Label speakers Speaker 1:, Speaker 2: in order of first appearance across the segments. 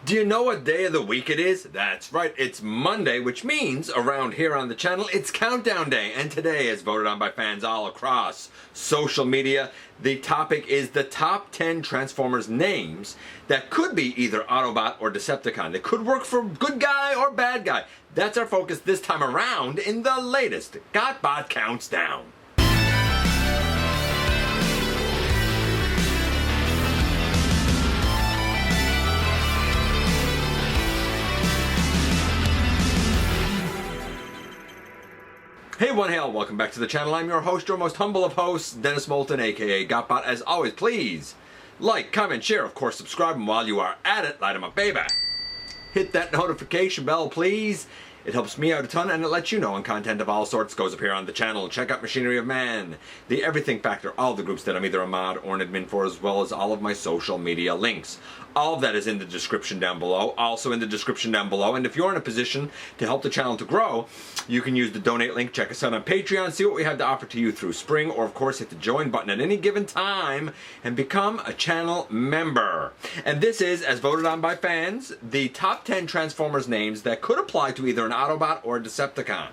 Speaker 1: Do you know what day of the week it is? That's right, it's Monday, which means around here on the channel, it's Countdown Day. And today, as voted on by fans all across social media, the topic is the top 10 Transformers names that could be either Autobot or Decepticon. They could work for good guy or bad guy. That's our focus this time around in the latest GotBot Counts Down. Hey one hail, welcome back to the channel. I'm your host, your most humble of hosts, Dennis Moulton, aka GotBot. As always, please like, comment, share, of course subscribe, and while you are at it, light 'em up, baby. Hit that notification bell, please. It helps me out a ton, and it lets you know when content of all sorts goes up here on the channel. Check out Machinery of Man, The Everything Factor, all the groups that I'm either a mod or an admin for, as well as all of my social media links. All of that is in the description down below, also in the description down below. And if you're in a position to help the channel to grow, you can use the donate link. Check us out on Patreon, see what we have to offer to you through Spring, or of course hit the join button at any given time and become a channel member. And this is, as voted on by fans, the top 10 Transformers names that could apply to either an Autobot or a Decepticon.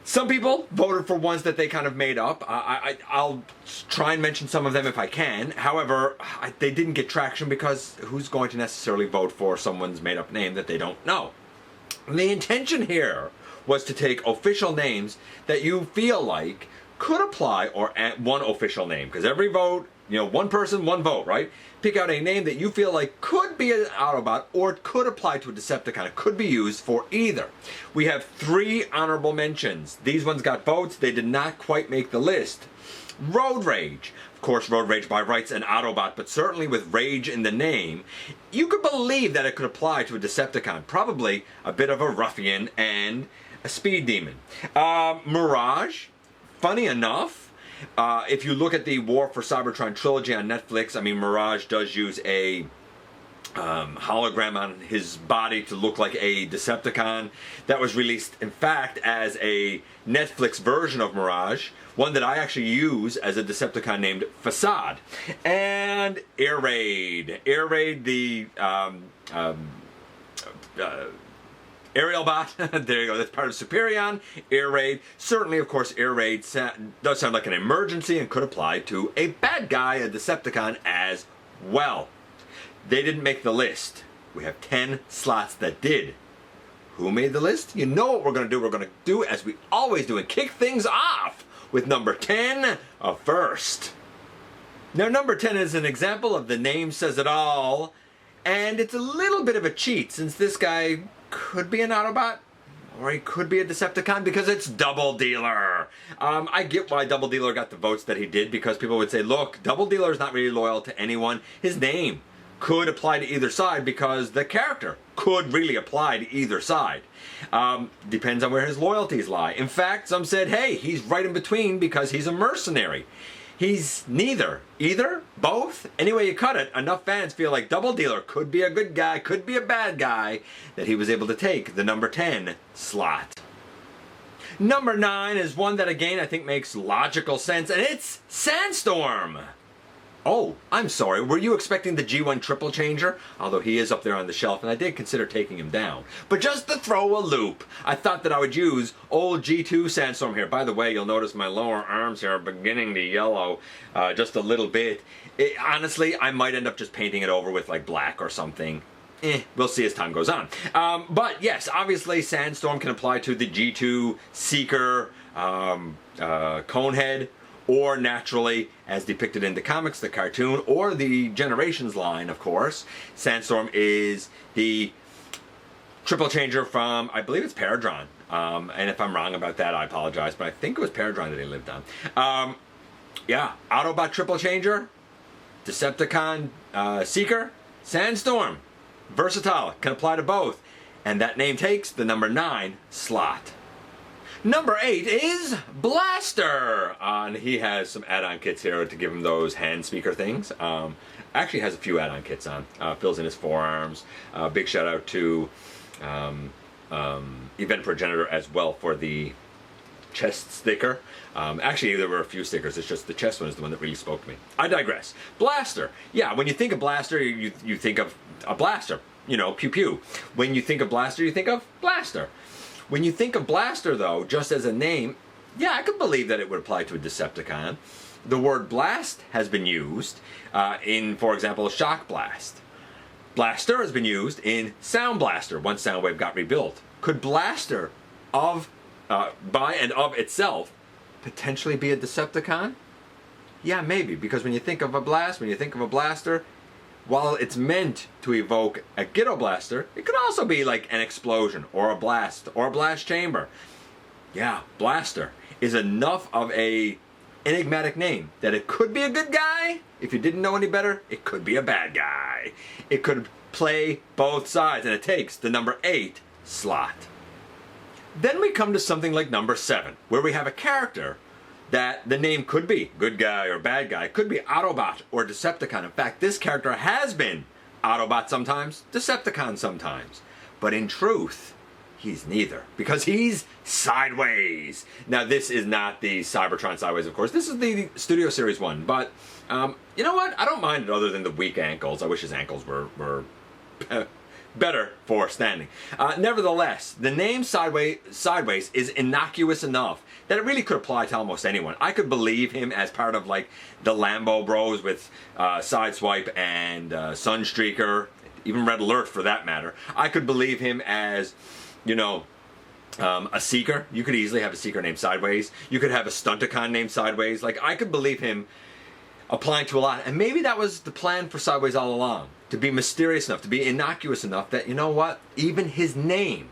Speaker 1: Some people voted for ones that they kind of made up. I'll try and mention some of them if I can. However, they didn't get traction because who's going to necessarily vote for someone's made-up name that they don't know? And the intention here was to take official names that you feel like could apply, or one official name, because every vote, you know, one person, one vote, right? Pick out a name that you feel like could be an Autobot or it could apply to a Decepticon. It could be used for either. We have 3 honorable mentions. These ones got votes. They did not quite make the list. Road Rage. Of course, Road Rage by rights an Autobot, but certainly with Rage in the name, you could believe that it could apply to a Decepticon. Probably a bit of a ruffian and a speed demon. Mirage. Funny enough, if you look at the War for Cybertron trilogy on Netflix, I mean, Mirage does use a hologram on his body to look like a Decepticon. That was released, in fact, as a Netflix version of Mirage, one that I actually use as a Decepticon named Facade. And Air Raid. Air Raid, the Aerial Bot, there you go, that's part of Superion. Air Raid, certainly of course Air Raid does sound like an emergency and could apply to a bad guy, a Decepticon as well. They didn't make the list. We have 10 slots that did. Who made the list? You know what we're going to do. We're going to do as we always do and kick things off with number 10 first. Now number 10 is an example of the name says it all, and it's a little bit of a cheat since this guy could be an Autobot, or he could be a Decepticon because it's Double Dealer. I get why Double Dealer got the votes that he did, because people would say, look, Double Dealer is not really loyal to anyone. His name could apply to either side because the character could really apply to either side. Depends on where his loyalties lie. In fact, some said, hey, he's right in between because he's a mercenary. He's neither. Either, both, any way you cut it, enough fans feel like Double Dealer could be a good guy, could be a bad guy, that he was able to take the number 10 slot. Number 9 is one that again I think makes logical sense, and it's Sandstorm. Oh, I'm sorry, were you expecting the G1 triple changer? Although he is up there on the shelf, and I did consider taking him down. But just to throw a loop, I thought that I would use old G2 Sandstorm here. By the way, you'll notice my lower arms here are beginning to yellow just a little bit. Honestly, I might end up just painting it over with like black or something. We'll see as time goes on. But yes, obviously Sandstorm can apply to the G2 Seeker Conehead, or naturally, as depicted in the comics, the cartoon, or the Generations line, of course. Sandstorm is the triple changer from, I believe it's Paradron. And if I'm wrong about that, I apologize, but I think it was Paradron that he lived on. Yeah, Autobot triple changer, Decepticon Seeker, Sandstorm. Versatile, can apply to both. And that name takes the number 9 slot. Number 8 is Blaster, and he has some add-on kits here to give him those hand speaker things. Actually has a few add-on kits on. Fills in his forearms. Big shout out to Event Progenitor as well for the chest sticker. Actually, there were a few stickers. It's just the chest one is the one that really spoke to me. I digress. Blaster. Yeah, when you think of blaster, you think of a blaster. You know, pew pew. When you think of blaster, you think of blaster. When you think of blaster, though, just as a name, yeah, I could believe that it would apply to a Decepticon. The word blast has been used in, for example, Shock Blast. Blaster has been used in Sound Blaster once Soundwave got rebuilt. Could blaster by and of itself potentially be a Decepticon? Yeah, maybe, because when you think of a blast, when you think of a blaster, while it's meant to evoke a Ghetto Blaster, it could also be like an explosion, or a blast chamber. Yeah, Blaster is enough of a enigmatic name that it could be a good guy. If you didn't know any better, it could be a bad guy. It could play both sides, and it takes the number 8 slot. Then we come to something like number 7, where we have a character that the name could be good guy or bad guy. It could be Autobot or Decepticon. In fact, this character has been Autobot sometimes, Decepticon sometimes. But in truth, he's neither, because he's Sideways. Now, this is not the Cybertron Sideways, of course. This is the Studio Series one, but you know what? I don't mind it other than the weak ankles. I wish his ankles were better for standing. Nevertheless, the name Sideways is innocuous enough that it really could apply to almost anyone. I could believe him as part of like the Lambo Bros with Sideswipe and Sunstreaker, even Red Alert for that matter. I could believe him as, you know, a Seeker. You could easily have a Seeker named Sideways. You could have a Stunticon named Sideways. Like, I could believe him applying to a lot. And maybe that was the plan for Sideways all along. To be mysterious enough, to be innocuous enough that, you know what, even his name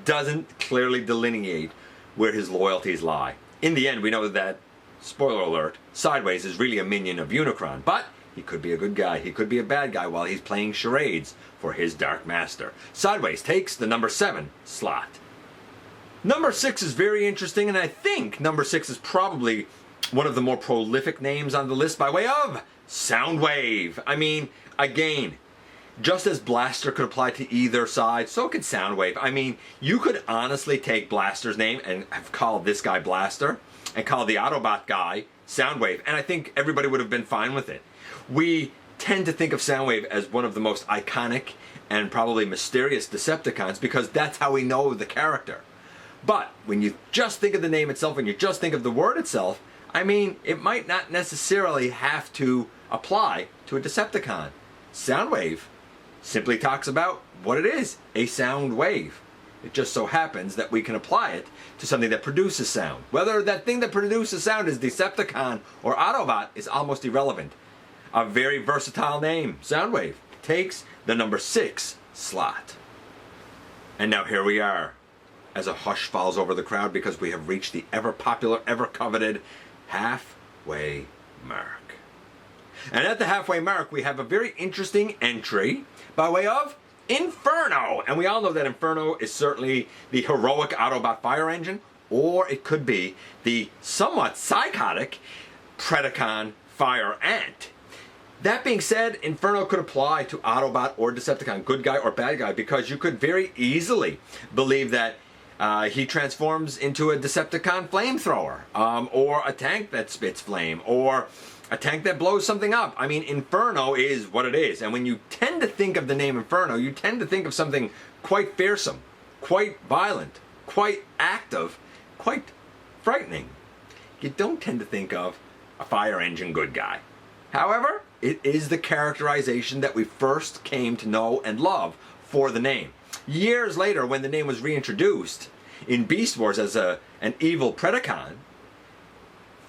Speaker 1: doesn't clearly delineate where his loyalties lie. In the end, we know that, spoiler alert, Sideways is really a minion of Unicron, but he could be a good guy, he could be a bad guy while he's playing charades for his Dark Master. Sideways takes the number 7 slot. Number 6 is very interesting, and I think number 6 is probably one of the more prolific names on the list by way of Soundwave. I mean, again, just as Blaster could apply to either side, so could Soundwave. I mean, you could honestly take Blaster's name and have called this guy Blaster and call the Autobot guy Soundwave, and I think everybody would have been fine with it. We tend to think of Soundwave as one of the most iconic and probably mysterious Decepticons because that's how we know the character. But when you just think of the name itself, when you just think of the word itself, I mean, it might not necessarily have to apply to a Decepticon. Soundwave simply talks about what it is, a sound wave. It just so happens that we can apply it to something that produces sound. Whether that thing that produces sound is Decepticon or Autobot is almost irrelevant. A very versatile name, Soundwave, takes the number 6 slot. And now here we are, as a hush falls over the crowd because we have reached the ever-popular, ever-coveted halfway mark. And at the halfway mark, we have a very interesting entry by way of Inferno. And we all know that Inferno is certainly the heroic Autobot fire engine, or it could be the somewhat psychotic Predacon fire ant. That being said, Inferno could apply to Autobot or Decepticon, good guy or bad guy, because you could very easily believe that he transforms into a Decepticon flamethrower, or a tank that spits flame, or a tank that blows something up. I mean, Inferno is what it is. And when you tend to think of the name Inferno, you tend to think of something quite fearsome, quite violent, quite active, quite frightening. You don't tend to think of a fire engine good guy. However, it is the characterization that we first came to know and love for the name. Years later, when the name was reintroduced in Beast Wars as an evil Predacon,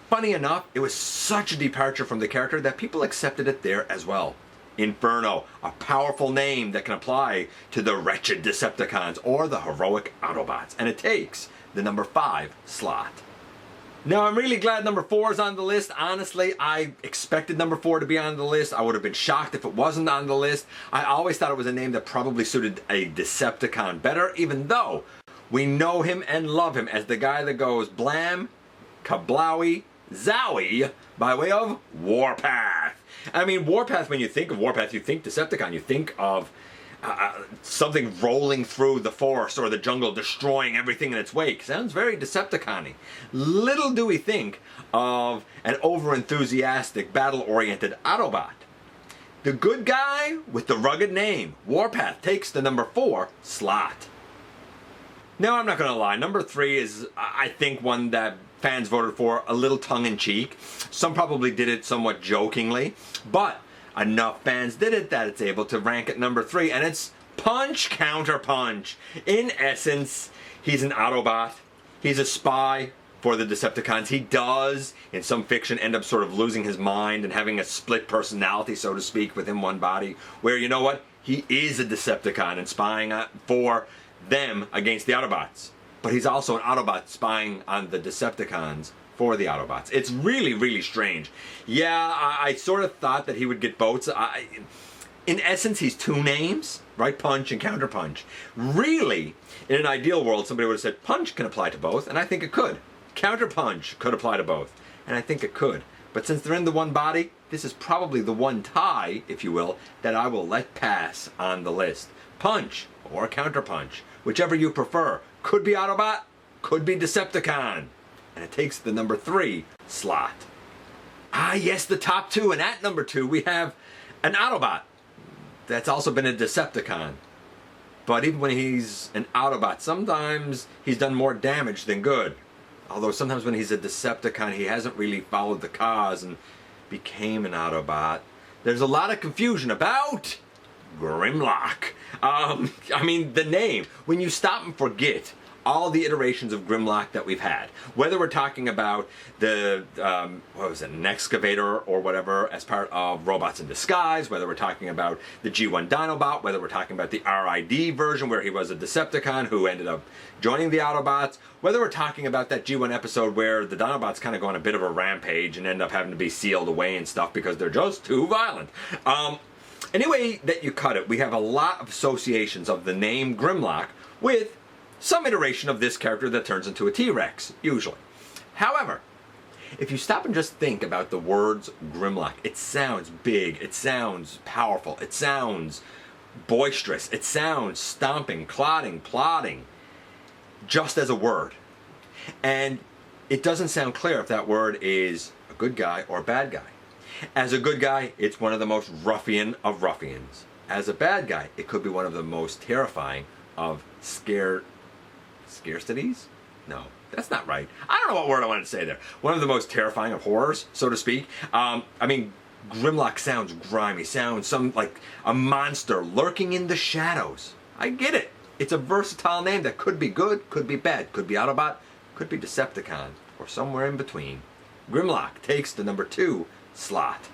Speaker 1: funny enough, it was such a departure from the character that people accepted it there as well. Inferno, a powerful name that can apply to the wretched Decepticons or the heroic Autobots, and it takes the number 5 slot. Now, I'm really glad number 4 is on the list. Honestly, I expected number 4 to be on the list. I would have been shocked if it wasn't on the list. I always thought it was a name that probably suited a Decepticon better, even though we know him and love him as the guy that goes blam, kablowie, zowie, by way of Warpath. I mean, Warpath, when you think of Warpath, you think Decepticon, you think of something rolling through the forest or the jungle, destroying everything in its wake. Sounds very Decepticon-y. Little do we think of an over-enthusiastic, battle-oriented Autobot. The good guy with the rugged name, Warpath, takes the number 4 slot. Now, I'm not going to lie, number 3 is, I think, one that fans voted for a little tongue-in-cheek. Some probably did it somewhat jokingly, but enough fans did it that it's able to rank at number 3, and it's Punch Counter Punch. In essence, he's an Autobot. He's a spy for the Decepticons. He does, in some fiction, end up sort of losing his mind and having a split personality, so to speak, within one body, where, you know what, he is a Decepticon and spying for them against the Autobots. But he's also an Autobot spying on the Decepticons for the Autobots. It's really, really strange. Yeah, I sort of thought that he would get both. In essence, he's 2 names, right? Punch and Counter Punch. Really, in an ideal world, somebody would have said Punch can apply to both, and I think it could. Counter Punch could apply to both, and I think it could. But since they're in the one body, this is probably the one tie, if you will, that I will let pass on the list. Punch or Counter Punch, whichever you prefer. Could be Autobot, could be Decepticon. And it takes the number 3 slot. Ah, yes, the top 2. And at number 2, we have an Autobot that's also been a Decepticon. But even when he's an Autobot, sometimes he's done more damage than good. Although sometimes when he's a Decepticon, he hasn't really followed the cause and became an Autobot. There's a lot of confusion about Grimlock. I mean, the name. When you stop and forget all the iterations of Grimlock that we've had, whether we're talking about the, what was it, an excavator or whatever as part of Robots in Disguise, whether we're talking about the G1 Dinobot, whether we're talking about the RID version where he was a Decepticon who ended up joining the Autobots, whether we're talking about that G1 episode where the Dinobots kind of go on a bit of a rampage and end up having to be sealed away and stuff because they're just too violent. Anyway that you cut it, we have a lot of associations of the name Grimlock with some iteration of this character that turns into a T-Rex, usually. However, if you stop and just think about the words Grimlock, it sounds big, it sounds powerful, it sounds boisterous, it sounds stomping, clotting, plotting, just as a word. And it doesn't sound clear if that word is a good guy or a bad guy. As a good guy, it's one of the most ruffian of ruffians. As a bad guy, it could be one of the most terrifying of scarcities? No, that's not right. I don't know what word I wanted to say there. One of the most terrifying of horrors, so to speak. I mean, Grimlock sounds grimy, sounds like a monster lurking in the shadows. I get it. It's a versatile name that could be good, could be bad, could be Autobot, could be Decepticon, or somewhere in between. Grimlock takes the number 2 slot.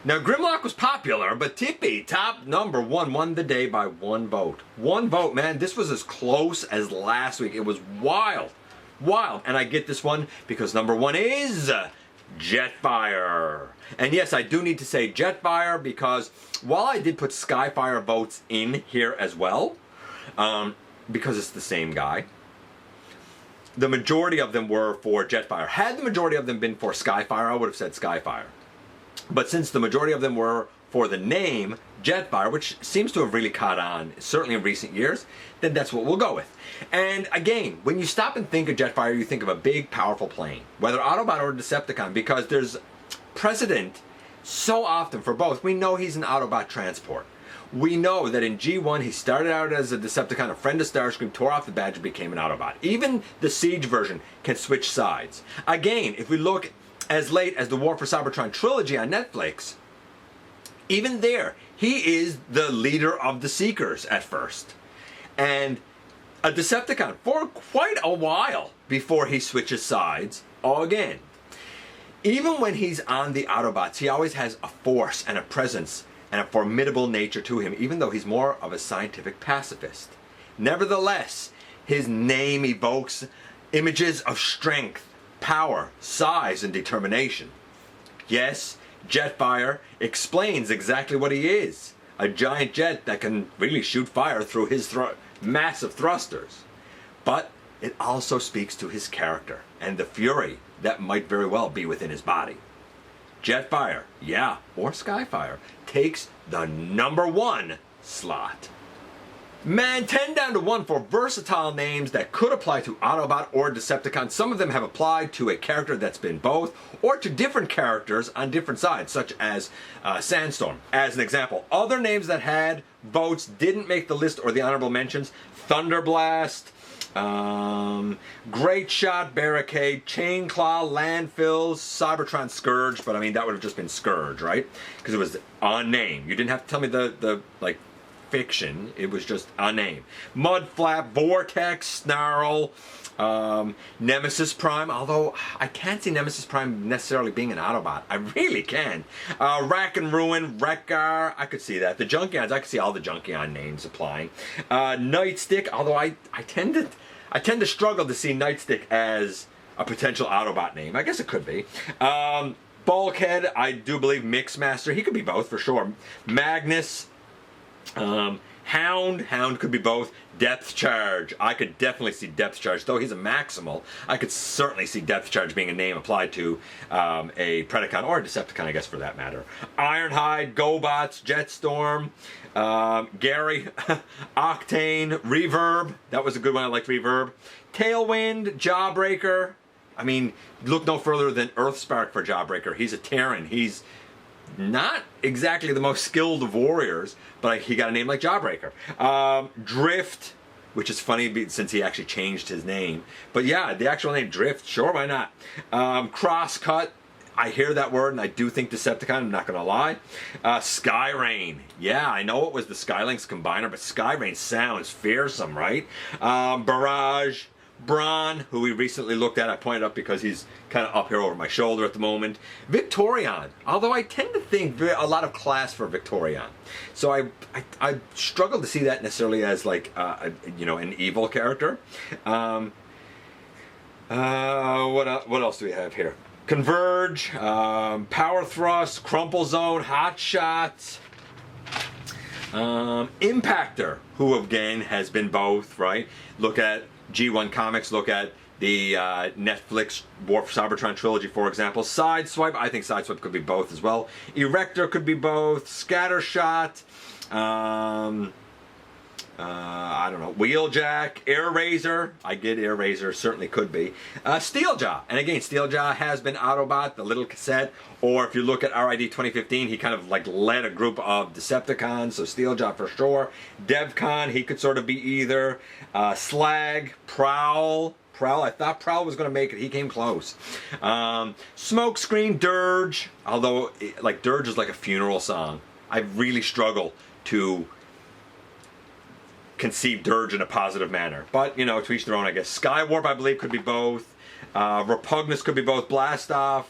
Speaker 1: Now, Grimlock was popular, but Tippy, top number 1, won the day by 1 vote. 1 vote, man. This was as close as last week. It was wild. Wild. And I get this one because number 1 is Jetfire. And yes, I do need to say Jetfire because while I did put Skyfire votes in here as well, because it's the same guy, the majority of them were for Jetfire. Had the majority of them been for Skyfire, I would have said Skyfire. But since the majority of them were for the name Jetfire, which seems to have really caught on, certainly in recent years, then that's what we'll go with. And again, when you stop and think of Jetfire, you think of a big, powerful plane, whether Autobot or Decepticon, because there's precedent so often for both. We know he's an Autobot transport. We know that in G1 he started out as a Decepticon, a friend of Starscream, tore off the badge and became an Autobot. Even the Siege version can switch sides. Again, if we look as late as the War for Cybertron trilogy on Netflix, even there, he is the leader of the Seekers at first. And a Decepticon for quite a while before he switches sides again. Even when he's on the Autobots, he always has a force and a presence and a formidable nature to him, even though he's more of a scientific pacifist. Nevertheless, his name evokes images of strength, power, size, and determination. Yes, Jetfire explains exactly what he is. A giant jet that can really shoot fire through his massive thrusters. But it also speaks to his character and the fury that might very well be within his body. Jetfire, yeah, or Skyfire, takes the number 1 slot. Man, 10 down to 1 for versatile names that could apply to Autobot or Decepticon. Some of them have applied to a character that's been both, or to different characters on different sides, such as Sandstorm. As an example, other names that had votes didn't make the list or the honorable mentions: Thunderblast, Great Shot, Barricade, Chain Claw, Landfills, Cybertron, Scourge. But I mean, that would have just been Scourge, right? Because it was a name. You didn't have to tell me the like fiction. It was just a name. Mudflap, Vortex, Snarl, Nemesis Prime, although I can't see Nemesis Prime necessarily being an Autobot. I really can. Rack and Ruin, Wreckar, I could see that. The Junkions, I could see all the Junkion names applying. Nightstick, although I tend to struggle to see Nightstick as a potential Autobot name. I guess it could be. Bulkhead, I do believe Mixmaster. He could be both for sure. Magnus, Hound could be both. Depth Charge, I could definitely see Depth Charge, though he's a Maximal. I could certainly see Depth Charge being a name applied to a Predacon or a Decepticon, I guess, for that matter. Ironhide, GoBots, Jetstorm, Gary, Octane, Reverb, that was a good one, I liked Reverb. Tailwind, Jawbreaker, I mean, look no further than Earthspark for Jawbreaker. He's a Terran, he's not exactly the most skilled of warriors, but he got a name like Jawbreaker. Drift, which is funny since he actually changed his name. But yeah, the actual name Drift, sure, why not? Crosscut, I hear that word and I do think Decepticon, I'm not going to lie. Skyrain, yeah, I know it was the Skylinks Combiner, but Skyrain sounds fearsome, right? Barrage, Braun, who we recently looked at, I pointed up because he's kind of up here over my shoulder at the moment. Victorion, although I tend to think a lot of class for Victorion. So I struggle to see that necessarily as like, an evil character. What else do we have here? Converge, Power Thrust, Crumple Zone, Hot Shot, Impactor, who again has been both, right? Look at G1 Comics, look at the Netflix Cybertron trilogy, for example. Sideswipe, I think Sideswipe could be both as well. Erector could be both. Scattershot, I don't know, Wheeljack, Air Razor, I get Air Razor, certainly could be. Steeljaw, and again, Steeljaw has been Autobot, the little cassette, or if you look at RID 2015, he kind of like led a group of Decepticons, so Steeljaw for sure. DevCon, he could sort of be either. Slag, Prowl, I thought Prowl was going to make it, he came close. Smokescreen, Dirge, although like Dirge is like a funeral song. I really struggle to conceive Dirge in a positive manner, but you know, to each their own, I guess. Skywarp, I believe, could be both. Repugnus could be both. Blastoff,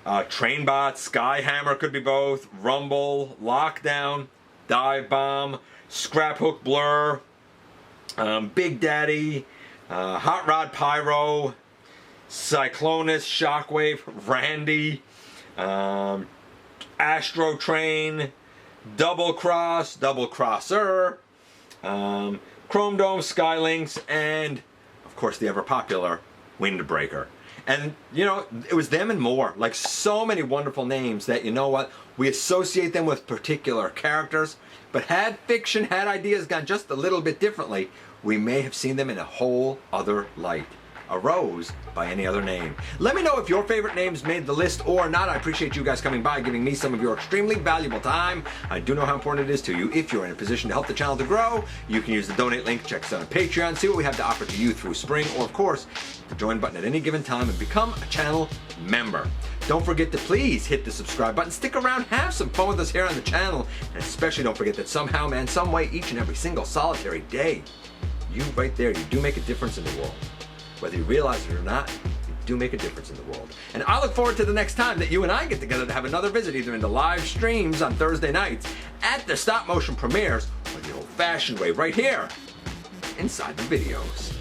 Speaker 1: Trainbot, Skyhammer could be both. Rumble, Lockdown, Dive Bomb, Scraphook, Blur, Big Daddy, Hot Rod, Pyro, Cyclonus, Shockwave, Randy, Astro Train, Double Cross, Double Crosser, Chrome Dome, Skylinks, and of course the ever popular Windbreaker. And you know, it was them and more, like so many wonderful names that, you know what, we associate them with particular characters, but had fiction, had ideas gone just a little bit differently, we may have seen them in a whole other light. A rose by any other name. Let me know if your favorite names made the list or not. I appreciate you guys coming by, giving me some of your extremely valuable time. I do know how important it is to you. If you're in a position to help the channel to grow, you can use the donate link, check us out on Patreon, see what we have to offer to you through Spring, or of course, the join button at any given time and become a channel member. Don't forget to please hit the subscribe button, stick around, have some fun with us here on the channel, and especially don't forget that somehow, man, some way, each and every single solitary day, you right there, you do make a difference in the world. Whether you realize it or not, you do make a difference in the world. And I look forward to the next time that you and I get together to have another visit, either into live streams on Thursday nights, at the stop motion premieres, or the old-fashioned way right here, inside the videos.